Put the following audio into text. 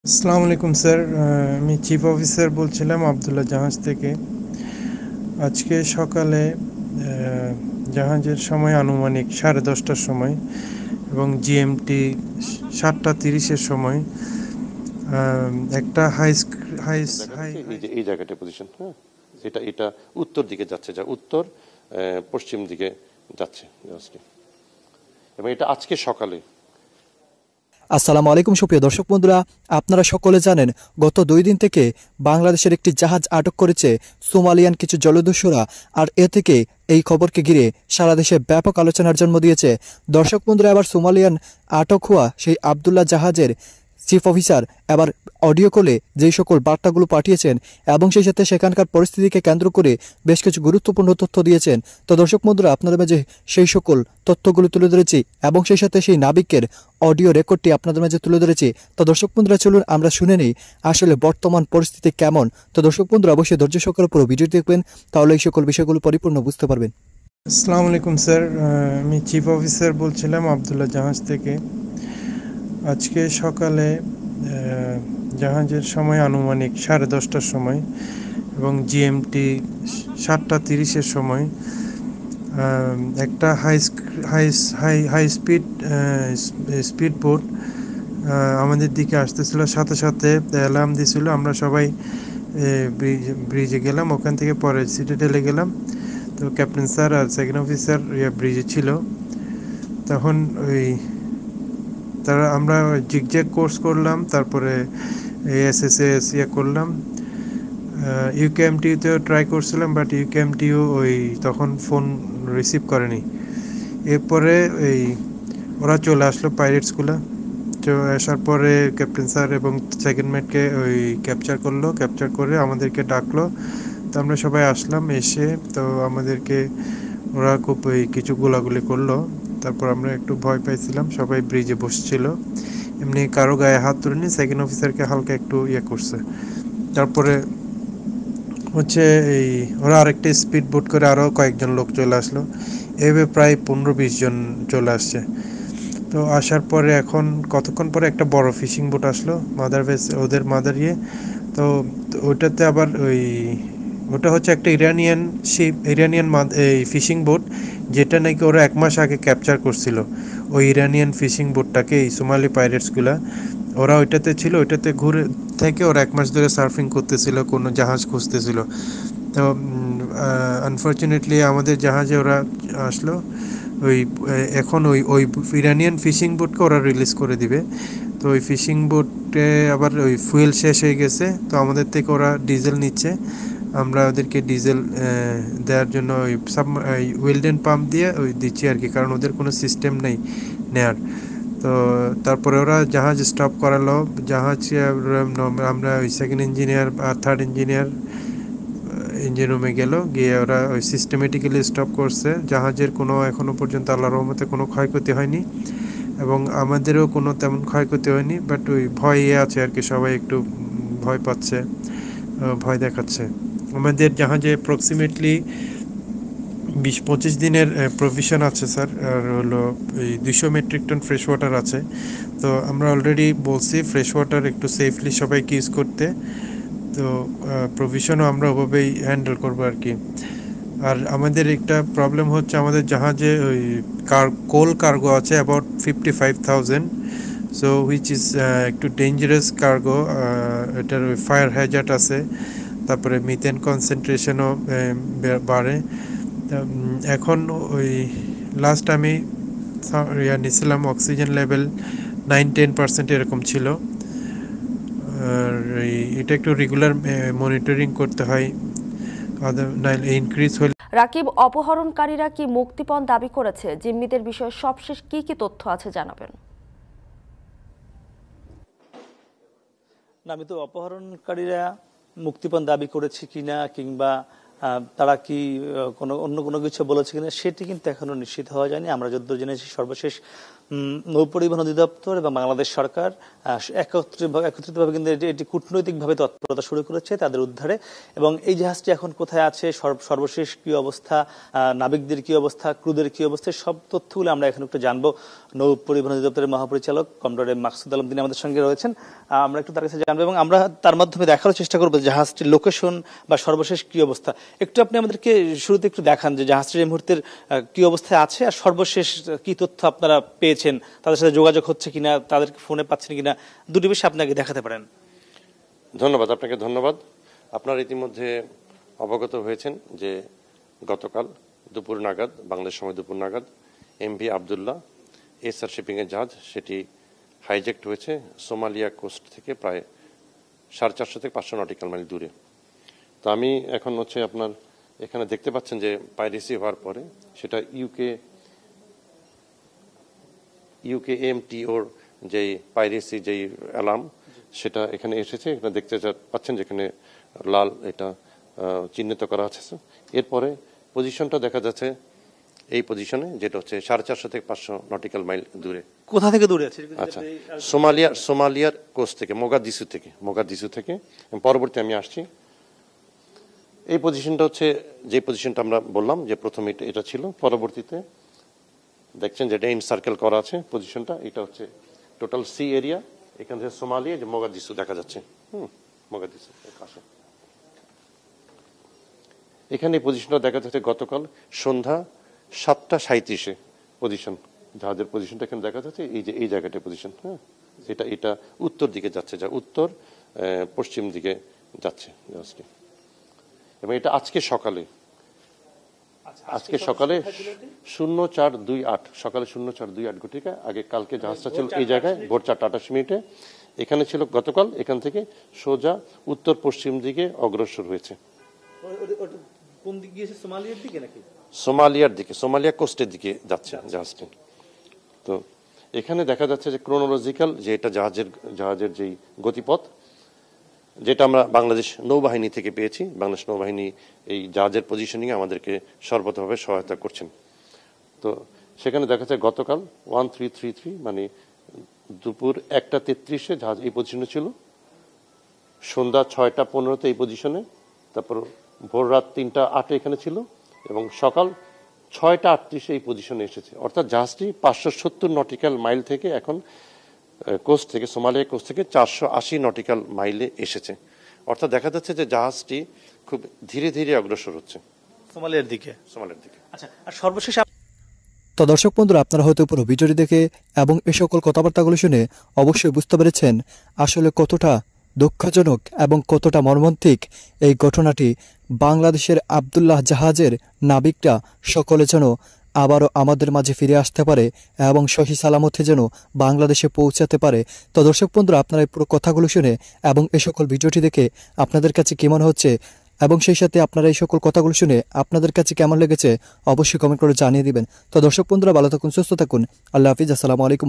আসসালামু আলাইকুম স্যার, আমি চিফ অফিসার বলছিলাম আবদুল্লাহ জাহাজ থেকে। আজকে সকালে জাহাজের সময় আনুমানিক 10:30টার সময় এবং জিএমটি 7:30-এর সময় একটা হাই জায়গাটা হাই হচ্ছে হাই এই জায়গাটা পজিশন, হ্যাঁ, এটা উত্তর দিকে যাচ্ছে, যা উত্তর পশ্চিম দিকে যাচ্ছে জাহাজটি, এবং এটা আজকে সকালে। আসসালামু আলাইকুম সুপ্রিয় দর্শক বন্ধুরা, আপনারা সকলে জানেন গত 2 দিন থেকে বাংলাদেশের একটি জাহাজ আটক করেছে সোমালিয়ান কিছু জলদস্যুরা। আর এ থেকে এই খবরকে ঘিরে সারা দেশে ব্যাপক আলোচনার জন্ম দিয়েছে। দর্শক বন্ধুরা, এবার সোমালিয়ান আটক হওয়া সেই আবদুল্লাহ জাহাজের চিফ অফিসার এবার অডিও কলে যেই সকল বার্তাগুলো পাঠিয়েছেন এবং সেই সাথে সেখানকার পরিস্থিতিকে কেন্দ্র করে বেশ কিছু গুরুত্বপূর্ণ তথ্য দিয়েছেন। তো দর্শক বন্ধুরা, আপনাদের মাঝে সেই সকল তথ্যগুলো তুলে ধরেছি এবং সেই সাথে সেই নাবিকের অডিও রেকর্ডটি আপনাদের মাঝে তুলে ধরেছি। তো দর্শক বন্ধুরা, চলুন আমরা শুনে নিই আসলে বর্তমান পরিস্থিতি কেমন। তো দর্শক বন্ধুরা, অবশ্যই ধৈর্য সহকারে পুরো ভিডিও দেখবেন, তাহলে এই সকল বিষয়গুলো পরিপূর্ণ বুঝতে পারবেন। আসসালামু আলাইকুম স্যার, আমি চিফ অফিসার বলছিলাম আবদুল্লাহ জাহাজ থেকে। আজকে সকালে জাহাজের সময় আনুমানিক 10:30টার সময় এবং জিএমটি 7:30-এর সময় একটা হাই হাই স্পিড বোট আমাদের দিকে আসতেছিল। সাথে সাথে অ্যালার্ম দিছিল। আমরা সবাই ব্রিজে গেলাম, ওখান থেকে পরে সিটাডেলে গেলাম। তো ক্যাপ্টেন স্যার আর সেকেন্ড অফিসার ব্রিজে ছিল। তখন আমরা জিগজ্যাগ কোর্স করলাম, তারপরে এএসএসএস করলাম। ইউকেএমটিতেও ট্রাই করছিলাম, বাট ইউকেএমটিও তখন ফোন রিসিভ করেনি। এরপরে ওরা চলে আসলো, পাইরেটসগুলো। তো আসার পরে ক্যাপ্টেন স্যার এবং সেকেন্ড মেটকে ক্যাপচার করলো। ক্যাপচার করে আমাদেরকে ডাকলো। তো আমরা সবাই আসলাম। এসে তো আমাদেরকে ওরা খুব কিছু গোলাগুলি করলো। তারপর আমরা একটু ভয় পাইছিলাম, সবাই ব্রিজে বসছিল। এমনি কারো গায়ে হাত তুলেনি, সেকেন্ড অফিসারকে হালকা একটু করছে। তারপরে হচ্ছে ওরা আরেকটা স্পিড বোট করে আরও কয়েকজন লোক চলে আসলো। এভাবে প্রায় 15-20 জন চলে আসছে। তো আসার পরে এখন কতক্ষণ পরে একটা বড় ফিশিং বোট আসলো, মাদার ওদের মাদার তো ওটাতে আবার ওটা হচ্ছে একটা ইরানিয়ান ফিশিং বোট, যেটা নাকি ওরা 1 মাস আগে ক্যাপচার করছিল। ওই ইরানিয়ান ফিশিং বোটটাকে এই সোমালি পাইরেটসগুলা, ওরা ওইটাতে ছিল। ওইটাতে ঘুরে থেকে ওরা 1 মাস ধরে সার্ফিং করতেছিল, কোনো জাহাজ খুঁজতেছিল। তো আনফর্চুনেটলি আমাদের জাহাজে ওরা আসলো। এখন ওই ইরানিয়ান ফিশিং বোটকে ওরা রিলিজ করে দিবে। তো ওই ফিশিং বোটে আবার ফুয়েল শেষ হয়ে গেছে। তো আমাদের থেকে ওরা ডিজেল নিচ্ছে। আমরা ওদেরকে ডিজেল দেওয়ার জন্য ওয়েলডেন পাম্প দিয়ে দিচ্ছি আর কি, কারণ ওদের কোনো সিস্টেম নেই নেয়ার। তো তারপরে ওরা জাহাজ স্টপ করালো। জাহাজ আমরা সেকেন্ড ইঞ্জিনিয়ার আর থার্ড ইঞ্জিনিয়ার ইঞ্জিন রুমে গেল, গিয়ে ওরা সিস্টেমেটিক্যালি স্টপ করছে। জাহাজের কোনো এখনও পর্যন্ত আল্লাহর রহমতে কোনো ক্ষয়ক্ষতি হয়নি, এবং আমাদেরও কোনো তেমন ক্ষয়ক্ষতি হয়নি। বাট ভয়ে আছে আর কি, সবাই একটু ভয় পাচ্ছে, ভয় দেখাচ্ছে। আমাদের জাহাজে অ্যাপ্রক্সিমেটলি 20-25 দিনের প্রভিশন আছে স্যার। আর হলো 200 মেট্রিক টন ফ্রেশ ওয়াটার আছে। তো আমরা অলরেডি বলছি ফ্রেশ ওয়াটার একটু সেফলি সবাইকে ইউজ করতে। তো প্রভিশনও আমরা ওভাবেই হ্যান্ডেল করবো আর কি। আর আমাদের একটা প্রবলেম হচ্ছে, আমাদের জাহাজে কোল কার্গো আছে অ্যাবাউট 55,000। সো হুইচ ইজ একটু ডেঞ্জারাস কার্গো। এটার ফায়ার হ্যাজার্ড আছে, তারপরে মিথেন কনসেন্ট্রেশনও বাড়ে। এখন লাস্ট আমি নিয়েছিলাম, অক্সিজেন লেভেল 9-10% এরকম ছিল। আর এটা একটু রেগুলার মনিটরিং করতে হয়, ইনক্রিজ হলে। রাকিব, অপহরণকারীরা কি মুক্তিপণ দাবি করেছে? জিম্মিদের বিষয়ে সবশেষ কি কি তথ্য আছে জানাবেন। না, আমি তো অপহরণকারীরা মুক্তিপণ দাবি করেছে কিনা কিংবা তারা কি অন্য কোনো কিছু বলেছে কিনা সেটি কিন্তু এখনো নিশ্চিত হওয়া যায়নি। আমরা যতদূর জেনেছি সর্বশেষ নৌপরিবহন অধিদপ্তর এবং বাংলাদেশ সরকার একত্রিতভাবে কিন্তু এটি কূটনৈতিকভাবে তৎপরতা শুরু করেছে তাদের উদ্ধারে। এবং এই জাহাজটি এখন কোথায় আছে, সর্বশেষ কি অবস্থা, নাবিকদের কি অবস্থা, ক্রুদের কি অবস্থা, সব তথ্যগুলো আমরা এখন একটু জানবো। নৌ পরিবহন অধিদপ্তরের মহাপরিচালক কমডোর মাকসুদ আলম তিনি আমাদের সঙ্গে রয়েছেন, আমরা একটু তার কাছে জানবো এবং আমরা তার মাধ্যমে দেখার চেষ্টা করবো জাহাজটির লোকেশন বা সর্বশেষ কি অবস্থা। একটু আপনি আমাদেরকে শুরুতে একটু দেখান যে জাহাজটির এই মুহূর্তের কি অবস্থায় আছে আর সর্বশেষ কি তথ্য আপনারা পেয়েছেন, তাদের সাথে যোগাযোগ হচ্ছে কিনা, তাদেরকে ফোনে পাচ্ছেন কিনা, দুটি বিষয় আপনাকে দেখাতে পারেন। ধন্যবাদ, আপনাকে ধন্যবাদ। আপনারা ইতিমধ্যে অবগত হয়েছেন যে গতকাল দুপুর নাগাদ, বাংলাদেশ সময় দুপুর নাগাদ, MV আবদুল্লাহ এসআর শিপিংয়ের জাহাজ সেটি হাইজ্যাক্ট হয়েছে সোমালিয়া কোস্ট থেকে প্রায় 450 থেকে 500 নটিক্যাল মাইল দূরে। তো আমি এখন আপনার এখানে দেখতে পাচ্ছেন যে পাইরেসি হওয়ার পরে সেটা ইউকে AMTOর যেই পাইরেসি যেই অ্যালার্ম সেটা এখানে এসেছে, এখানে দেখতে পাচ্ছেন যেখানে লাল এটা চিহ্নিত করা আছে। এরপরে পজিশনটা দেখা যাচ্ছে এই পজিশনে, যেটা হচ্ছে 450 থেকে 500 নটিক্যাল মাইল দূরে। কোথা থেকে দূরে আছে? আচ্ছা, সোমালিয়ার কোস্ট থেকে, মোগাদিসু থেকে। পরবর্তী আমি আসছি, এই পজিশনটা হচ্ছে যে পজিশনটা আমরা বললাম যে প্রথমে এটা ছিল, পরবর্তীতে দেখছেন যেটা ইনসার্কেল করা আছে পজিশনটা, এটা হচ্ছে টোটাল সি এরিয়া। এখান থেকে সোমালিয়া যে মোগাদিসু দেখা যাচ্ছে, মোগাদিসু পাশে। এখানে এই পজিশনটা দেখা যাচ্ছে গতকাল সন্ধ্যা 7:37 পজিশন, জাহাজের পজিশনটা এখানে দেখা যাচ্ছে, এই যে এই জায়গাটা পজিশন। এটা উত্তর দিকে যাচ্ছে, যা উত্তর পশ্চিম দিকে যাচ্ছে জাহাজটি। এবং এটা আজকে সকালে 0428 সকালে 0428 ঘটিকা আগে কালকে জাহাজটা ছিল এই জায়গায় ভোর 4:28 এখানে ছিল গতকাল। এখান থেকে সোজা উত্তর পশ্চিম দিকে অগ্রসর হয়েছে। কোন দিকে গিয়েছে? সোমালিয়ার দিকে নাকি? সোমালিয়ার দিকে, সোমালিয়া কোস্টের দিকে যাচ্ছে জাহাজটি। তো এখানে দেখা যাচ্ছে যে ক্রোনোলজিক্যাল যে এটা জাহাজের যেই গতিপথ, যেটা আমরা বাংলাদেশ নৌবাহিনী থেকে পেয়েছি। বাংলাদেশ নৌবাহিনী এই জাহাজের পজিশনিং আমাদেরকে সর্বতভাবে সহায়তা করছেন। তো সেখানে দেখা যায় গতকাল 1333 মানে দুপুর 1:33 জাহাজ এই পজিশনে ছিল, সন্ধ্যা 6:15 এই পজিশনে, তারপর ভোর রাত 3:08 এখানে ছিল এবং সকাল 6:38 এই পজিশনে এসেছে। অর্থাৎ জাহাজটি 570 নটিক্যাল মাইল থেকে এখন কোস্ট থেকে, সোমালিয়া কোস্ট থেকে 480 নটিক্যাল মাইলে এসেছে। অর্থাৎ দেখা যাচ্ছে যে জাহাজটি খুব ধীরে ধীরে অগ্রসর হচ্ছে সোমালিয়ার দিকে। আচ্ছা, আর সর্বশেষ তো দর্শক বন্ধুরা, আপনারা হয়তো পুরো ভিডিওটি দেখে এবং এই সকল কথাবার্তাগুলো শুনে অবশ্যই বুঝতে পেরেছেন আসলে কতটা দুঃখজনক এবং কতটা মর্মান্তিক এই ঘটনাটি। বাংলাদেশের আবদুল্লাহ জাহাজের নাবিকরা সকলে যেন আবারও আমাদের মাঝে ফিরে আসতে পারে এবং সহি সালামতে যেন বাংলাদেশে পৌঁছাতে পারে। তো দর্শক বন্ধুরা, আপনারা এই পুরো কথাগুলো শুনে এবং এই সকল ভিডিওটি দেখে আপনাদের কাছে কেমন হচ্ছে এবং সেই সাথে আপনারা এই সকল কথাগুলো শুনে আপনাদের কাছে কেমন লেগেছে অবশ্যই কমেন্ট করে জানিয়ে দিবেন। তো দর্শক বন্ধুরা, ভালো থাকুন, সুস্থ থাকুন, আল্লাহ হাফিজ, আসসালামু আলাইকুম।